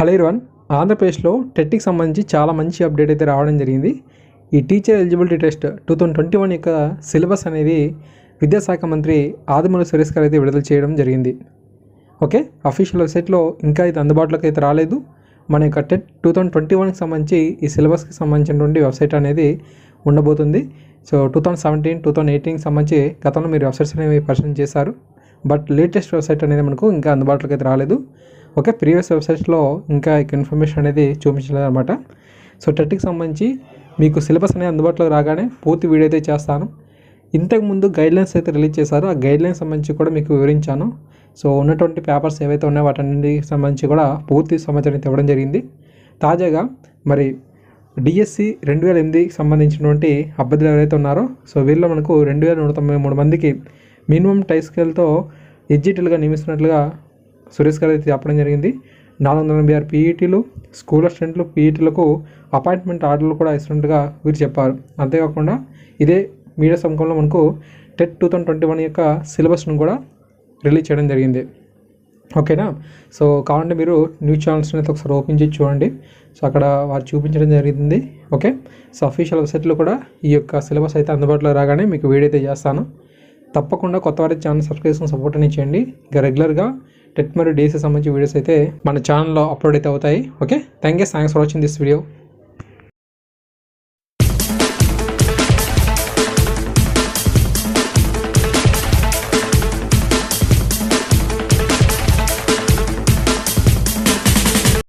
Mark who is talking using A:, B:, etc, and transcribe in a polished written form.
A: Hello everyone, ఆంధ్రప్రదేశ్లో టెట్కి సంబంధించి చాలా మంచి అప్డేట్ అయితే రావడం జరిగింది. ఈ టీచర్ ఎలిజిబిలిటీ టెస్ట్ 2021 యొక్క సిలబస్ అనేది విద్యాశాఖ మంత్రి ఆదిమూలపు సురేష్ గారు అయితే విడుదల చేయడం జరిగింది. ఓకే, అఫీషియల్ వెబ్సైట్లో ఇంకా ఇది అందుబాటులోకి అయితే రాలేదు. మన యొక్క టెట్ 2021కి సంబంధించి ఈ సిలబస్కి సంబంధించినటువంటి వెబ్సైట్ అనేది ఉండబోతుంది. సో 2017, 2018కి సంబంధించి గతంలో మీరు వెబ్సైట్స్ అనేవి పరిశీలన చేశారు. బట్ లేటెస్ట్ వెబ్సైట్ అనేది మనకు ఇంకా అందుబాటులోకి అయితే రాలేదు. ఓకే, ప్రీవియస్ వెబ్సైట్స్లో ఇంకా ఇన్ఫర్మేషన్ అనేది చూపించలేదు అనమాట. సో టెట్కి సంబంధించి మీకు సిలబస్ అనేది అందుబాటులోకి రాగానే పూర్తి వీడియో అయితే చేస్తాను. ఇంతకుముందు గైడ్లైన్స్ అయితే రిలీజ్ చేశారు. ఆ గైడ్లైన్స్ సంబంధించి కూడా మీకు వివరించాను. సో ఉన్నటువంటి పేపర్స్ ఏవైతే ఉన్నాయో వాటన్నిటికి సంబంధించి కూడా పూర్తి సమాచారం అయితే ఇవ్వడం జరిగింది. తాజాగా మరి డిఎస్సి 2008కి సంబంధించినటువంటి అభ్యర్థులు ఎవరైతే ఉన్నారో సో వీళ్ళు మనకు 2193 మందికి మినిమం టై స్కేల్తో ఎడ్జిటీలుగా నియమిస్తున్నట్లుగా సురేష్ గారు అయితే చెప్పడం జరిగింది. 486 పీఈటీలు, స్కూల్ అసిస్టెంట్లు, పీఈటీలకు అపాయింట్మెంట్ ఆర్డర్లు కూడా ఇస్తున్నట్టుగా వీరు చెప్పారు. అంతేకాకుండా ఇదే మీడియా సమూహంలో మనకు టెట్ 2021 యొక్క సిలబస్ను కూడా రిలీజ్ చేయడం జరిగింది. ఓకేనా, సో కావాలంటే మీరు న్యూస్ ఛానల్స్ని అయితే ఒకసారి ఓపెన్ చేసి చూడండి. సో అక్కడ వారు చూపించడం జరిగింది. ఓకే, సో అఫీషియల్ వెబ్సైట్లో కూడా ఈ యొక్క సిలబస్ అయితే అందుబాటులో రాగానే మీకు వీడియో అయితే చేస్తాను. తప్పకుండా కొత్త వారి ఛానల్ సబ్స్క్రైబ్ చేసుకుని సపోర్ట్ అనేది చేయండి. ఇక రెగ్యులర్గా టెట్ మరియు డీఎస్సీ సంబంధించి వీడియోస్ అయితే మన ఛానల్లో అప్లోడ్ అయితే అవుతాయి. Okay, thanks for watching this video.